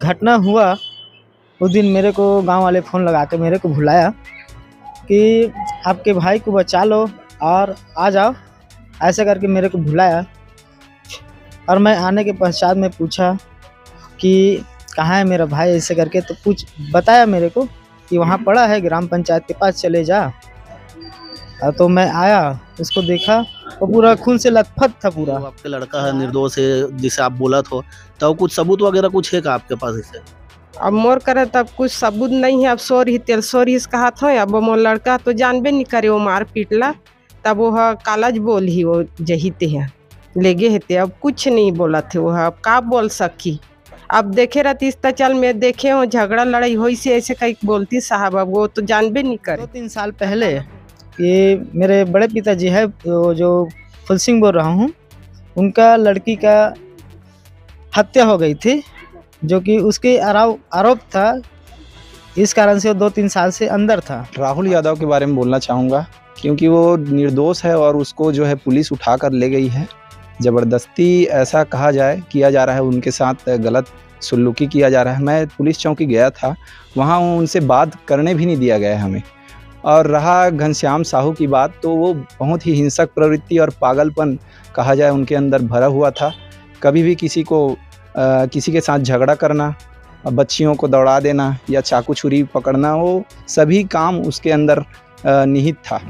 घटना हुआ उस दिन मेरे को गांव वाले फ़ोन लगा के मेरे को बुलाया कि आपके भाई को बचा लो और आ जाओ, ऐसे करके मेरे को बुलाया। और मैं आने के पश्चात में पूछा कि कहाँ है मेरा भाई, ऐसे करके तो बताया मेरे को कि वहाँ पड़ा है, ग्राम पंचायत के पास चले जा। तो मैं आया, उसको देखा, वो पूरा खून से लथपथ था पूरा। वो आपका लड़का है, निर्दोष है, जिसे आप बोला तो कुछ सबूत वगैरह कुछ है का आपके पास इसे? अब मोर करे तब कुछ सबूत नहीं है। अब सोरी कहा था। अब वो मोर लड़का तो जानबे नहीं करे, वो मार पीटला तब वो कालज बोल ही वो जहीते हैं लेगे हेते। अब कुछ नहीं बोला थे वो, अब का बोल सकी। अब देखे रहती तो चल मैं देखे हो झगड़ा लड़ाई हो से ऐसे कहीं बोलती साहब, अब वो तो जानबे नहीं करे। 2-3 साल पहले ये मेरे बड़े पिताजी है जो फुल सिंह बोल रहा हूँ, उनका लड़की का हत्या हो गई थी, जो कि उसके आरोप था। इस कारण से वो 2-3 साल से अंदर था। राहुल यादव के बारे में बोलना चाहूँगा, क्योंकि वो निर्दोष है और उसको जो है पुलिस उठा कर ले गई है। ज़बरदस्ती ऐसा कहा जाए किया जा रहा है, उनके साथ गलत सलूकी किया जा रहा है। मैं पुलिस चौकी गया था, वहाँ उनसे बात करने भी नहीं दिया गया हमें। और रहा घनश्याम साहू की बात, तो वो बहुत ही हिंसक प्रवृत्ति और पागलपन कहा जाए उनके अंदर भरा हुआ था। कभी भी किसी के साथ झगड़ा करना, बच्चियों को दौड़ा देना या चाकू छुरी पकड़ना, वो सभी काम उसके अंदर निहित था।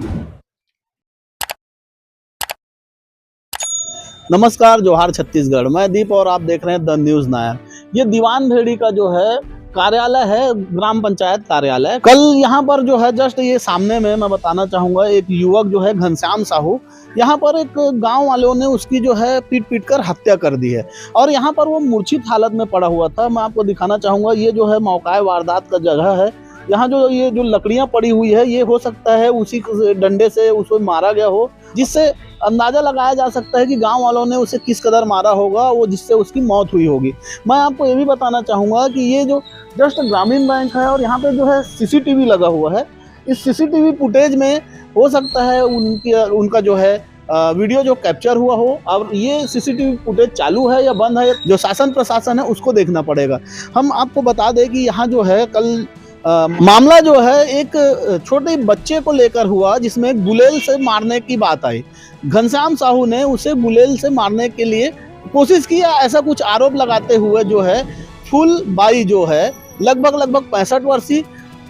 नमस्कार, जोहार छत्तीसगढ़। मैं दीप और आप देख रहे हैं द न्यूज़ नायर। ये दीवान भेड़ी का जो है कार्यालय है, ग्राम पंचायत कार्यालय। कल यहाँ पर जो है जस्ट ये सामने में मैं बताना चाहूँगा, एक युवक जो है घनश्याम साहू, यहाँ पर एक गांव वालों ने उसकी जो है पीट कर हत्या कर दी है। और यहाँ पर वो मूर्छित हालत में पड़ा हुआ था। मैं आपको दिखाना चाहूँगा, ये जो है मौका वारदात का जगह है। यहाँ ये जो लकड़ियाँ पड़ी हुई है, ये हो सकता है उसी डंडे से उसको मारा गया हो, जिससे अंदाजा लगाया जा सकता है कि गांव वालों ने उसे किस कदर मारा होगा, वो जिससे उसकी मौत हुई होगी। मैं आपको ये भी बताना चाहूँगा कि ये जो जस्ट ग्रामीण बैंक है और यहाँ पे जो है सीसीटीवी लगा हुआ है। इस सीसीटीवी फुटेज में हो सकता है उनका जो है वीडियो जो कैप्चर हुआ हो। और ये सीसीटीवी फुटेज चालू है या बंद है, जो शासन प्रशासन है उसको देखना पड़ेगा। हम आपको बता दें कि यहाँ जो है कल मामला जो है एक छोटे बच्चे को लेकर हुआ, जिसमें गुलेल से मारने की बात आई। घनश्याम साहू ने उसे गुलेल से मारने के लिए कोशिश किया, ऐसा कुछ आरोप लगाते हुए जो है फूल बाई जो है लगभग 65 वर्षीय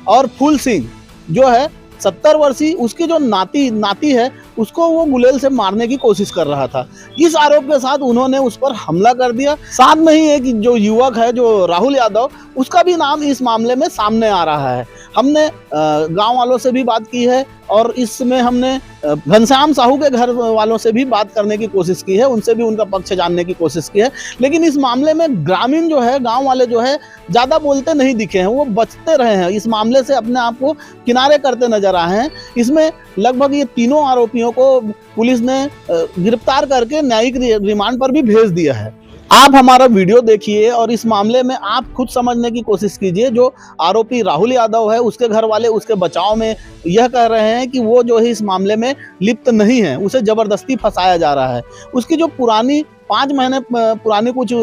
और फूल सिंह जो है 70 वर्षीय, उसकी जो नाती है उसको वो गुलेल से मारने की कोशिश कर रहा था। इस आरोप के साथ उन्होंने उस पर हमला कर दिया। साथ में ही एक जो युवक है जो राहुल यादव, उसका भी नाम इस मामले में सामने आ रहा है। हमने गांव वालों से भी बात की है और इसमें हमने घनश्याम साहू के घर वालों से भी बात करने की कोशिश की है, उनसे भी उनका पक्ष जानने की कोशिश की है। लेकिन इस मामले में ग्रामीण जो है, गांव वाले जो है ज़्यादा बोलते नहीं दिखे हैं, वो बचते रहे हैं, इस मामले से अपने आप को किनारे करते नजर आए हैं। इसमें लगभग ये तीनों आरोपियों को पुलिस ने गिरफ्तार करके न्यायिक रिमांड पर भी भेज दिया है। आप हमारा वीडियो देखिए और इस मामले में आप खुद समझने की कोशिश कीजिए। जो आरोपी राहुल यादव है, उसके घर वाले उसके बचाव में यह कह रहे हैं कि वो जो है इस मामले में लिप्त नहीं है, उसे ज़बरदस्ती फंसाया जा रहा है। उसकी जो पुरानी 5 महीने पुरानी कुछ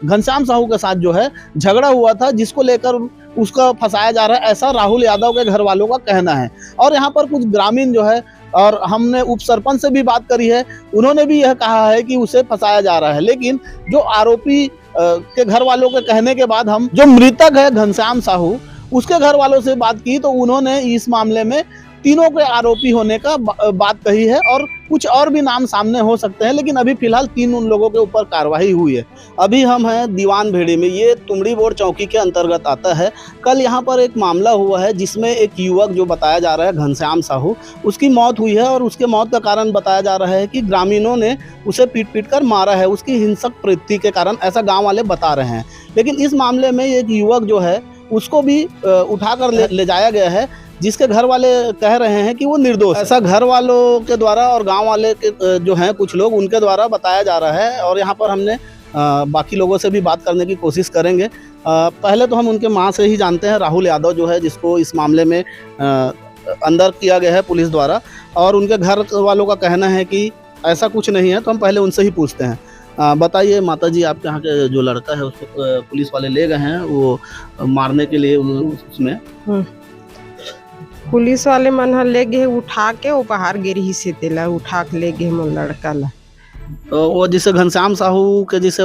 घनश्याम साहू के साथ जो है झगड़ा हुआ था, जिसको लेकर उसका फंसाया जा रहा है, ऐसा राहुल यादव के घर वालों का कहना है। और यहाँ पर कुछ ग्रामीण जो है, और हमने उप सरपंच से भी बात करी है, उन्होंने भी यह कहा है कि उसे फंसाया जा रहा है। लेकिन जो आरोपी के घर वालों के कहने के बाद हम जो मृतक है घनश्याम साहू, उसके घर वालों से बात की, तो उन्होंने इस मामले में तीनों के आरोपी होने का बात कही है। और कुछ और भी नाम सामने हो सकते हैं, लेकिन अभी फिलहाल 3 उन लोगों के ऊपर कार्रवाई हुई है। अभी हम हैं दीवान भेड़ी में, ये तुमड़ी बोर चौकी के अंतर्गत आता है। कल यहाँ पर एक मामला हुआ है जिसमें एक युवक जो बताया जा रहा है घनश्याम साहू, उसकी मौत हुई है। और उसके मौत का कारण बताया जा रहा है कि ग्रामीणों ने उसे पीट कर मारा है, उसकी हिंसक प्रवृत्ति के कारण, ऐसा गाँव वाले बता रहे हैं। लेकिन इस मामले में एक युवक जो है उसको भी उठाकर ले जाया गया है, जिसके घर वाले कह रहे हैं कि वो निर्दोष है। ऐसा घर वालों के द्वारा और गांव वाले के जो हैं कुछ लोग, उनके द्वारा बताया जा रहा है। और यहाँ पर हमने बाकी लोगों से भी बात करने की कोशिश करेंगे। पहले तो हम उनके माँ से ही जानते हैं, राहुल यादव जो है, जिसको इस मामले में अंदर किया गया है पुलिस द्वारा। और उनके घर वालों का कहना है कि ऐसा कुछ नहीं है, तो हम पहले उनसे ही पूछते हैं। बताइए माता जी, आपके यहाँ के जो लड़का है उसको पुलिस वाले ले गए हैं वो मारने के लिए उसमें। पुलिस वाले मन ह ले गए उठा के वो बाहर गिरी से तेला उठा के ले गए मोर लड़का ला। तो वो जिसे घनश्याम साहू के जिसे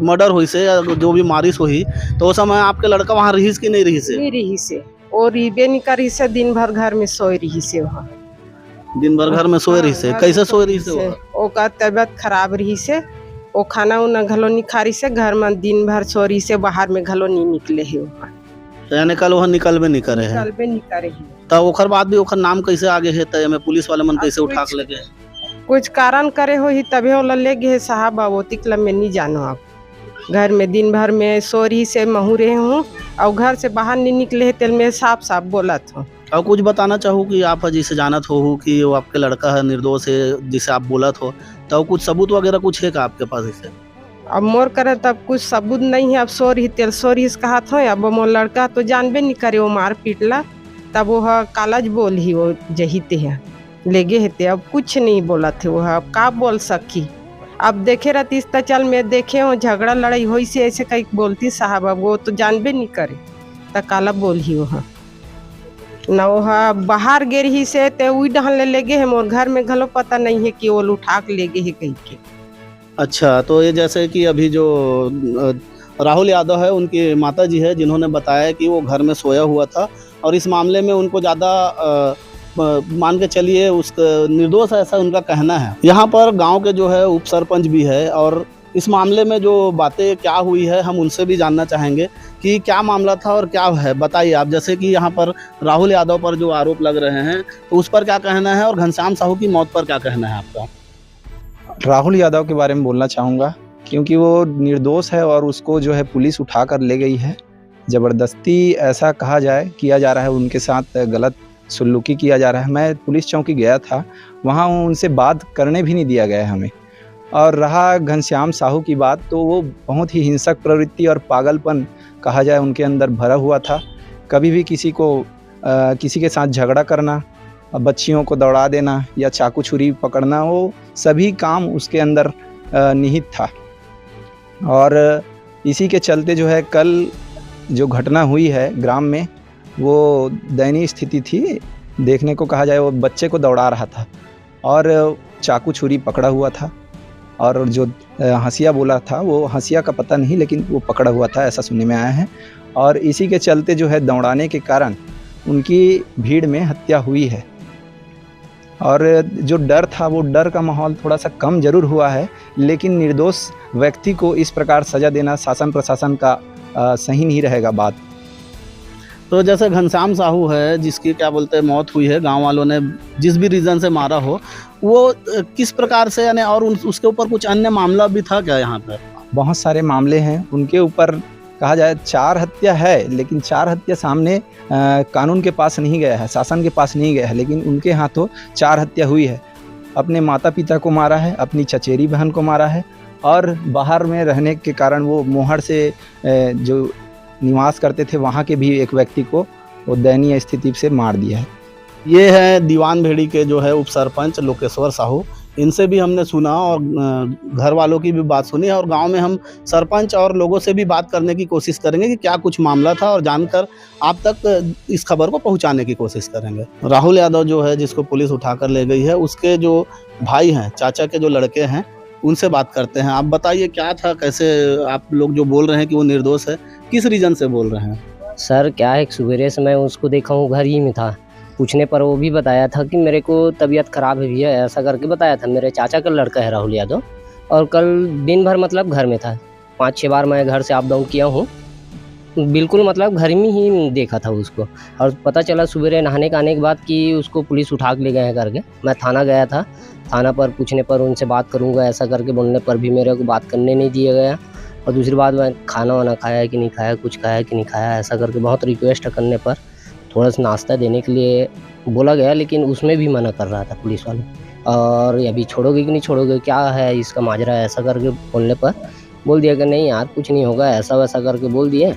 मर्डर हुई से या जो भी मारिश हुई, तो उस समय आपके लड़का वहाँ रहीस कि नहीं रही से? नहीं रही से, और रिबे नहीं करी से, दिन भर घर में सोई रही से। वहाँ दिन भर घर में सोए रही से? कैसे सोए रही से? ओकर तबीयत खराब रही से, वो खाना उना घलो नहीं खा रही से, घर में दिन भर सो रही से, बाहर में घलो नहीं निकले है। तो यानी कल वहाँ निकलबे नहीं करे है? निकलबे नहीं करे है। तब ओकर बाद भी ओकर नाम कैसे आगे है? तय में पुलिस वाले मन कैसे उठा के लगे? कुछ कारण करे हो ही तभी वो ले गए साहब। वो तिकला में नहीं जानो आप, घर में दिन भर में सो रही से महू रहे हूँ और घर से बाहर नहीं निकले है, तेल में साफ साफ बोला था। और कुछ बताना चाहूँ कि आप जिसे जानत हो कि वो आपके लड़का है, निर्दोष है, जिसे आप बोला हो, तो कुछ सबूत वगैरह कुछ है का आपके पास इसे? अब मोर करे तब कुछ सबूत नहीं है। अब सो रही तेल सो रही कहा था। अब मोर लड़का तो जानबे नहीं करे वो मार पीटला, तब वो कालज बोल ही वो जहीते हैं ले गए हेते। अब कुछ नहीं बोला थे वो, अब का बोल सकी। अब देखे रहती इस चल में देखे हो झगड़ा लड़ाई हुई से ऐसे कहीं बोलती साहब। अब वो तो जानबे नहीं करे तो काला बोल ही वो न वो बाहर गे रही से ते उई डहन ले गए है। मोर घर में घलो पता नहीं है कि वो उठा के ले गए है कहीं के। अच्छा, तो ये जैसे कि अभी जो राहुल यादव है, उनकी माता जी है, जिन्होंने बताया कि वो घर में सोया हुआ था और इस मामले में उनको ज़्यादा मान के चलिए उस निर्दोष है, ऐसा उनका कहना है। यहाँ पर गांव के जो है उप सरपंच भी है और इस मामले में जो बातें क्या हुई है हम उनसे भी जानना चाहेंगे कि क्या मामला था और क्या है। बताइए आप, जैसे कि यहाँ पर राहुल यादव पर जो आरोप लग रहे हैं तो उस पर क्या कहना है और घनश्याम साहू की मौत पर क्या कहना है आपका? राहुल यादव के बारे में बोलना चाहूँगा क्योंकि वो निर्दोष है और उसको जो है पुलिस उठा कर ले गई है। ज़बरदस्ती ऐसा कहा जाए किया जा रहा है, उनके साथ गलत सलूकी किया जा रहा है। मैं पुलिस चौकी गया था, वहाँ उनसे बात करने भी नहीं दिया गया हमें। और रहा घनश्याम साहू की बात, तो वो बहुत ही हिंसक प्रवृत्ति और पागलपन कहा जाए उनके अंदर भरा हुआ था। कभी भी किसी के साथ झगड़ा करना, बच्चियों को दौड़ा देना या चाकू छुरी पकड़ना, वो सभी काम उसके अंदर निहित था। और इसी के चलते जो है कल जो घटना हुई है ग्राम में, वो दयनीय स्थिति थी। देखने को कहा जाए वो बच्चे को दौड़ा रहा था और चाकू छुरी पकड़ा हुआ था, और जो हंसिया बोला था वो हंसिया का पता नहीं, लेकिन वो पकड़ा हुआ था, ऐसा सुनने में आया है। और इसी के चलते जो है दौड़ाने के कारण उनकी भीड़ में हत्या हुई है। और जो डर था वो डर का माहौल थोड़ा सा कम जरूर हुआ है, लेकिन निर्दोष व्यक्ति को इस प्रकार सज़ा देना शासन प्रशासन का सही नहीं रहेगा बात। तो जैसे घनश्याम साहू है, जिसकी क्या बोलते हैं मौत हुई है, गांव वालों ने जिस भी रीज़न से मारा हो, वो किस प्रकार से, यानी और उसके ऊपर कुछ अन्य मामला भी था क्या यहाँ पर? बहुत सारे मामले हैं उनके ऊपर। कहा जाए 4 हत्या है, लेकिन 4 हत्या सामने कानून के पास नहीं गया है, शासन के पास नहीं गया है, लेकिन उनके हाथों 4 हत्या हुई है। अपने माता पिता को मारा है, अपनी चचेरी बहन को मारा है, और बाहर में रहने के कारण वो मोहड़ से जो निवास करते थे वहाँ के भी एक व्यक्ति को वो दयनीय स्थिति से मार दिया है। ये है दीवान भेड़ी के जो है उप सरपंच लोकेश्वर साहू। इनसे भी हमने सुना और घर वालों की भी बात सुनी, और गांव में हम सरपंच और लोगों से भी बात करने की कोशिश करेंगे कि क्या कुछ मामला था, और जानकर आप तक इस खबर को पहुंचाने की कोशिश करेंगे। राहुल यादव जो है, जिसको पुलिस उठाकर ले गई है, उसके जो भाई हैं, चाचा के जो लड़के हैं, उनसे बात करते हैं। आप बताइए क्या था, कैसे आप लोग जो बोल रहे हैं कि वो निर्दोष है, किस रीजन से बोल रहे हैं? सर क्या है, सवेरे से मैं उसको देखा हूँ, घर ही में था। पूछने पर वो भी बताया था कि मेरे को तबीयत ख़राब है भैया, ऐसा करके बताया था। मेरे चाचा का लड़का है राहुल यादव, और कल दिन भर मतलब घर में था। 5-6 बार मैं घर से अप डाउन किया हूँ, बिल्कुल मतलब घर में ही देखा था उसको। और पता चला सवेरे नहाने के आने के बाद कि उसको पुलिस उठा के ले गए हैं करके। मैं थाना गया था, थाना पर पूछने पर उनसे बात करूँगा ऐसा करके बोलने पर भी मेरे को बात करने नहीं दिया गया। और दूसरी बात, मैं खाना वाना खाया है कि नहीं खाया, कुछ खाया है कि नहीं खाया, ऐसा करके बहुत रिक्वेस्ट करने पर थोड़ा सा नाश्ता देने के लिए बोला गया, लेकिन उसमें भी मना कर रहा था पुलिस वाले। और अभी छोड़ोगे कि नहीं छोड़ोगे, क्या है इसका माजरा, ऐसा करके बोलने पर बोल दिया कि नहीं यार कुछ नहीं होगा, ऐसा वैसा करके बोल दिए।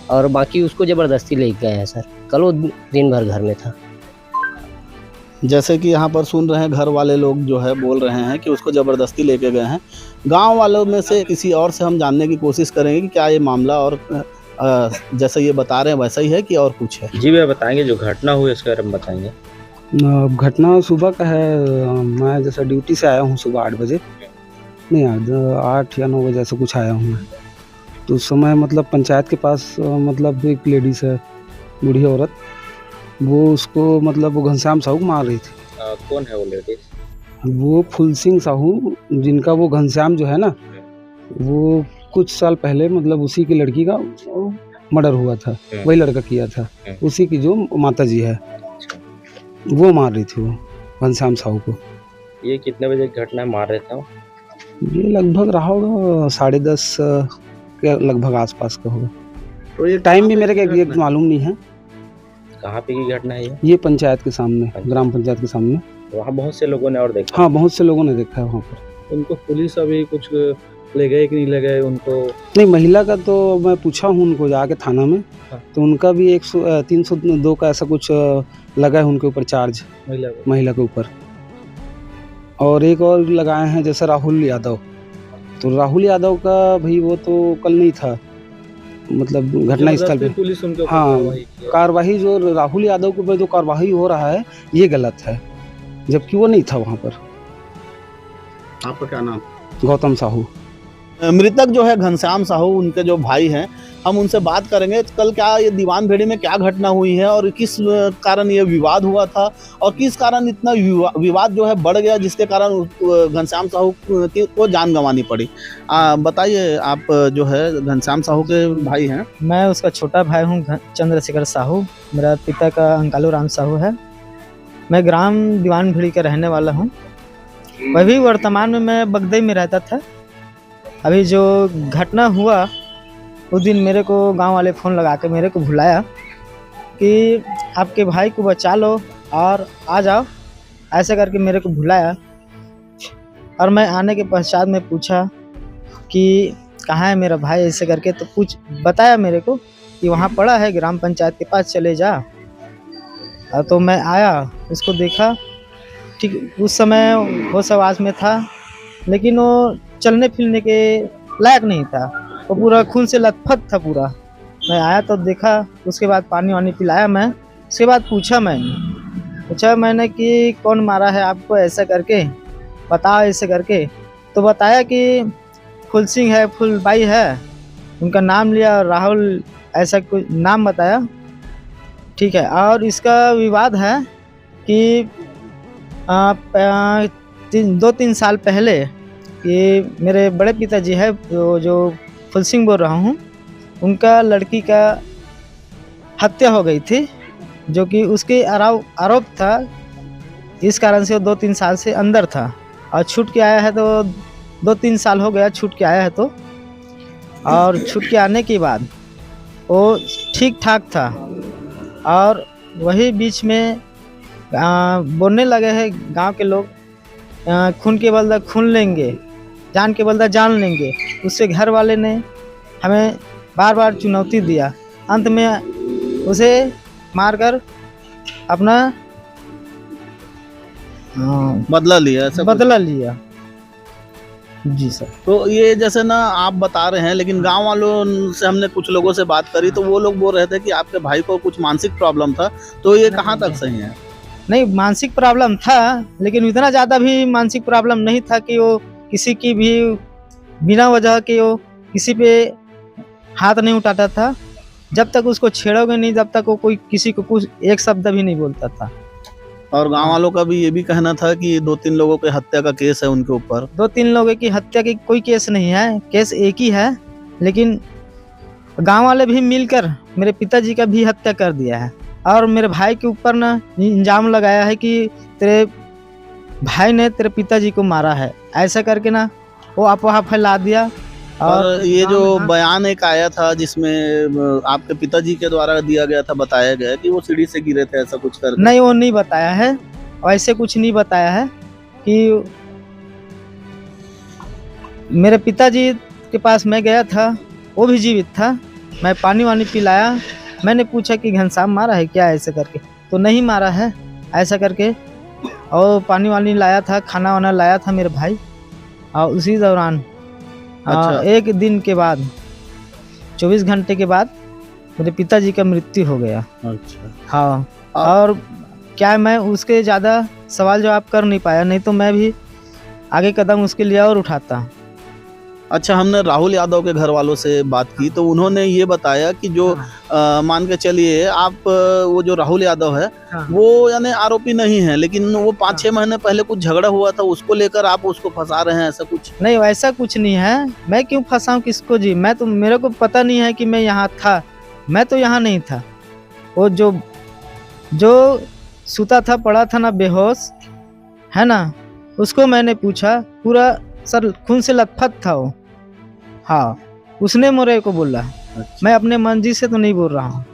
और बाकी उसको ज़बरदस्ती ले गए हैं सर। कल वो दिन भर घर में था। जैसे कि यहाँ पर सुन रहे हैं, घर वाले लोग जो है बोल रहे हैं कि उसको ज़बरदस्ती लेके गए हैं। गांव वालों में से किसी और से हम जानने की कोशिश करेंगे कि क्या ये मामला और जैसा ये बता रहे हैं वैसा ही है कि और कुछ है। जी भैया बताएंगे, जो घटना हुई उसके बारे में बताएंगे। घटना सुबह का है। मैं जैसा ड्यूटी से आया हूँ सुबह 8 बजे, नहीं याद 8 या 9 बजे ऐसा कुछ आया हूँ मैं। तो उस समय मतलब पंचायत के पास मतलब एक लेडीज़ है, बूढ़ी औरत, वो उसको मतलब वो घनश्याम साहू को मार रही थी। कौन है वो लेडीज? वो फूल सिंह साहू, जिनका वो घनश्याम जो है ना, वो कुछ साल पहले मतलब उसी की लड़की का मर्डर हुआ था, वही लड़का किया था, उसी की जो माता जी है वो मार रही थी वो घनश्याम साहू को। ये कितने बजे की घटना है, मार रहे थे? ये लगभग रहा होगा 10:30 के लगभग आसपास का होगा। तो ये टाइम भी मेरे को एग्जैक्ट मालूम नहीं है। कहाँ पे की घटना है ये पंचायत के सामने, ग्राम पंचायत के सामने। वहाँ बहुत से लोगों ने और देखा? हाँ, बहुत से लोगों ने देखा है वहाँ पर। उनको पुलिस अभी कुछ ले गए कि नहीं ले गए उनको? नहीं, महिला का तो मैं पूछा हूँ उनको जाके थाना में, तो उनका भी 302 का ऐसा कुछ लगा है उनके ऊपर चार्ज, महिला के ऊपर। और एक और लगाए हैं जैसे राहुल यादव, तो राहुल यादव का भाई वो तो कल नहीं था, मतलब घटना स्थल पे पुलिस उनके ऊपर हाँ कार्रवाई, जो राहुल यादव के ऊपर जो कार्रवाई हो रहा है ये गलत है, जबकि वो नहीं था वहाँ पर। आपका क्या नाम? गौतम साहू। मृतक जो है घनश्याम साहू, उनके जो भाई हैं, हम उनसे बात करेंगे कल क्या ये दीवान भेड़ी में क्या घटना हुई है और किस कारण ये विवाद हुआ था और किस कारण इतना विवाद जो है बढ़ गया जिसके कारण घनश्याम साहू को जान गंवानी पड़ी। बताइए, आप जो है घनश्याम साहू के भाई हैं? मैं उसका छोटा भाई हूँ, चंद्रशेखर साहू। मेरा पिता का अंकालू राम साहू है। मैं ग्राम दीवान भेड़ी का रहने वाला हूँ। वही वर्तमान में मैं बगदई में रहता था। अभी जो घटना हुआ उस दिन मेरे को गांव वाले फ़ोन लगा के मेरे को बुलाया कि आपके भाई को बचा लो और आ जाओ, ऐसे करके मेरे को बुलाया। और मैं आने के पश्चात में पूछा कि कहाँ है मेरा भाई, ऐसे करके तो कुछ बताया मेरे को कि वहाँ पड़ा है, ग्राम पंचायत के पास चले जा। तो मैं आया, उसको देखा, ठीक उस समय होश आवाज़ में था, लेकिन वो चलने फिरने के लायक नहीं था, वो पूरा खून से लथपथ था पूरा। मैं आया तो देखा, उसके बाद पानी वानी पिलाया मैं। उसके बाद पूछा मैंने कि कौन मारा है आपको, ऐसा करके बताओ, ऐसे करके। तो बताया कि फूल सिंह है, फूलबाई है, उनका नाम लिया, राहुल ऐसा कुछ नाम बताया। ठीक है। और इसका विवाद है कि 2-3 साल पहले ये मेरे बड़े पिताजी है जो फूल सिंह बोल रहा हूँ, उनका लड़की का हत्या हो गई थी, जो कि उसके आरोप था। इस कारण से वो 2-3 साल से अंदर था और छूट के आया है, तो 2-3 साल हो गया छूट के आया है। तो और छूट के आने के बाद वो ठीक ठाक था, और वही बीच में बोलने लगे हैं गांव के लोग, खून के बदला खून लेंगे, जान के बदला जान लेंगे। उससे घर वाले ने हमें बार बार चुनौती दिया। अंत में उसे मारकर अपना बदला लिया। जी सर। तो ये जैसे ना आप बता रहे हैं, लेकिन गांव वालों से हमने कुछ लोगों से बात करी तो वो लोग बोल रहे थे कि आपके भाई को कुछ मानसिक प्रॉब्लम था। तो ये कहाँ तक सही है? नहीं, मानसिक प्रॉब्लम था, लेकिन इतना ज़्यादा भी मानसिक प्रॉब्लम नहीं था कि वो किसी की भी बिना वजह के वो किसी पे हाथ नहीं उठाता था। जब तक उसको छेड़ोगे नहीं, जब तक वो कोई किसी को कुछ एक शब्द भी नहीं बोलता था। और गांव वालों का भी ये भी कहना था कि 2-3 लोगों के हत्या का केस है उनके ऊपर। 2-3 लोगों की हत्या की कोई केस नहीं है, केस एक ही है, लेकिन गांव वाले भी मिलकर मेरे पिताजी का भी हत्या कर दिया है। और मेरे भाई के ऊपर ना इल्जाम लगाया है कि तेरे भाई ने तेरे पिताजी को मारा है, ऐसा करके ना वो अफवाह फैला दिया। और ये जो बयान एक आया था जिसमें आपके पिताजी के द्वारा दिया गया था, बताया गया कि वो सीढ़ी से गिरे थे, ऐसा कुछ कर? नहीं, वो नहीं बताया है, ऐसे कुछ नहीं बताया है। कि मेरे पिताजी के पास मैं गया था, वो भी जीवित था, मैं पानी वानी पिलाया। मैंने पूछा कि घनश्याम मारा है क्या, ऐसे करके, तो नहीं मारा है, ऐसा करके। और पानी वानी लाया था, खाना वाना लाया था मेरे भाई, और उसी दौरान अच्छा। एक दिन के बाद 24 घंटे के बाद मेरे पिताजी का मृत्यु हो गया। अच्छा। हाँ, आ- और क्या है, मैं उसके ज़्यादा सवाल जवाब कर नहीं पाया, नहीं तो मैं भी आगे कदम उसके लिए और उठाता। अच्छा, हमने राहुल यादव के घर वालों से बात की तो उन्होंने ये बताया कि जो मान के चलिए आप वो जो राहुल यादव है हाँ। वो यानी आरोपी नहीं है, लेकिन वो 5-6 हाँ। महीने पहले कुछ झगड़ा हुआ था, उसको लेकर आप उसको फंसा रहे हैं, ऐसा कुछ? नहीं, वैसा कुछ नहीं है। मैं क्यों फंसाऊं किसको जी? मैं तो, मेरे को पता नहीं है कि मैं यहाँ था। मैं तो यहाँ नहीं था। वो जो सूता था, पड़ा था ना बेहोश, है ना, उसको मैंने पूछा, पूरा सर खून से लथपथ था वो। हाँ, उसने मेरे को बोला। मैं अपने मर्जी से तो नहीं बोल रहा हूँ।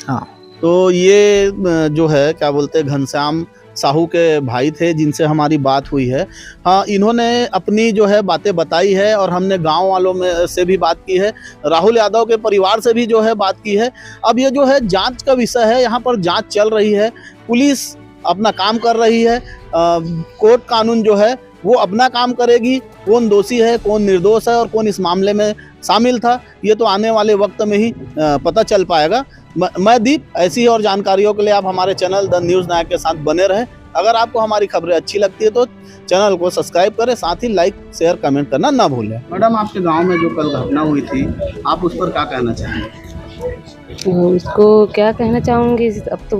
हाँ। तो ये जो है क्या बोलते हैं, घनश्याम साहू के भाई थे जिनसे हमारी बात हुई है। हाँ, इन्होंने अपनी जो है बातें बताई है और हमने गांव वालों में से भी बात की है, राहुल यादव के परिवार से भी जो है बात की है। अब ये जो है जांच का विषय है, यहाँ पर जांच चल रही है, पुलिस अपना काम कर रही है, कोर्ट कानून जो है वो अपना काम करेगी। कौन दोषी है, कौन निर्दोष है और कौन इस मामले में शामिल था, ये तो आने वाले वक्त में ही पता चल पाएगा। मैं दीप, ऐसी और जानकारियों के लिए आप हमारे चैनल द न्यूज़ नायक के साथ बने रहें। अगर आपको हमारी खबरें अच्छी लगती है तो चैनल को सब्सक्राइब करें, साथ ही लाइक शेयर कमेंट करना ना भूलें। मैडम, आपके गांव में जो कल घटना हुई थी, आप उस पर क्या कहना चाहेंगे? उसको क्या कहना चाहूँगी, अब तो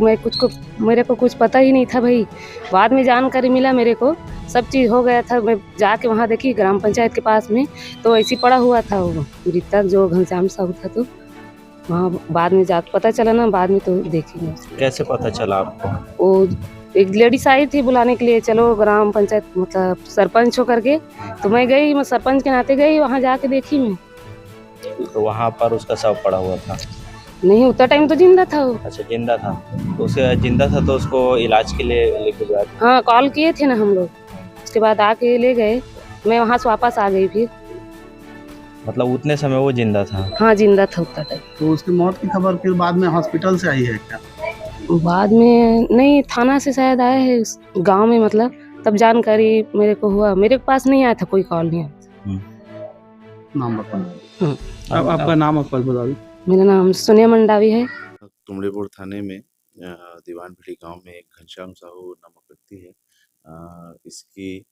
मेरे को कुछ पता ही नहीं था भाई। बाद में जानकारी मिला मेरे को, सब चीज़ हो गया था। मैं जाके वहाँ देखी ग्राम पंचायत के पास में, तो ऐसे पड़ा हुआ था वो मृतक जो घनश्याम साहू था। तो वहाँ बाद में जा पता चला ना, बाद में तो देखी। कैसे पता चला आपको? वो एक लेडीज आई थी बुलाने के लिए, चलो ग्राम पंचायत मतलब सरपंच होकर के, तो मैं गई, मैं सरपंच के नाते गई, वहाँ जाके देखी मैं। तो वहाँ पर उसका शव पड़ा हुआ था? नहीं, उतना टाइम तो जिंदा था वो। अच्छा, जिंदा था। तो उसे जिंदा था तो उसको इलाज के लिए लेके गया? हाँ, कॉल किए थे ना हम लोग, उसके बाद आके ले गए। मैं वहाँ से वापस आ गई फिर। मतलब उतने समय वो जिंदा था? हाँ, जिंदा था उतना टाइम। तो उसकी मौत की खबर फिर बाद में हॉस्पिटल से आई है क्या? बाद में नहीं, थाना से शायद आए हैं गांव में, मतलब तब जानकारी मेरे को हुआ। मेरे पास नहीं आया था, कोई कॉल नहीं आया। नाम बताओ। अब आपका नाम आप बता दो। मेरा नाम सोनिया मंडावी है। तुमड़ेपुर थाने में दीवान भिड़ी गांव में एक घनश्याम साहू नामक व्यक्ति है। इसकी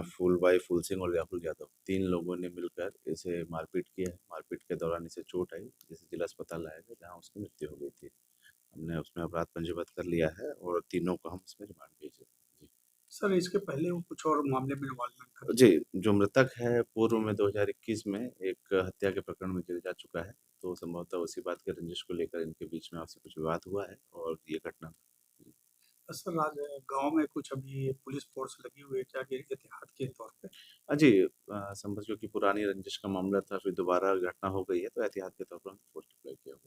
फूलबाई, फूल सिंह और व्याकुल यादव, 3 लोगों ने मिलकर इसे मारपीट किया है। मारपीट के दौरान इसे चोट आई, जिसे जिला अस्पताल लाया गया, जहां उसकी मृत्यु हो गई थी। हमने उसमें अपराध पंजीबद्ध कर लिया है और तीनों को हम उसमें रिमांड भेजे। सर, इसके पहले वो कुछ और मामले में इन्वॉल्वमेंट था? जी, जो मृतक है पूर्व में 2021 में एक हत्या के प्रकरण में जेल जा चुका है, तो संभवतः उसी बात के रंजिश को लेकर इनके बीच में आपसी कुछ विवाद हुआ है और ये घटना। सर, गांव में कुछ अभी पुलिस फोर्स लगी हुई है क्या, कि एहतियात के तौर पे? जी, समझ लो कि पुरानी रंजिश का मामला था, फिर दोबारा घटना हो गई है, तो एहतियात के तौर पर हम फोर्स अप्लाई किया हुआ है।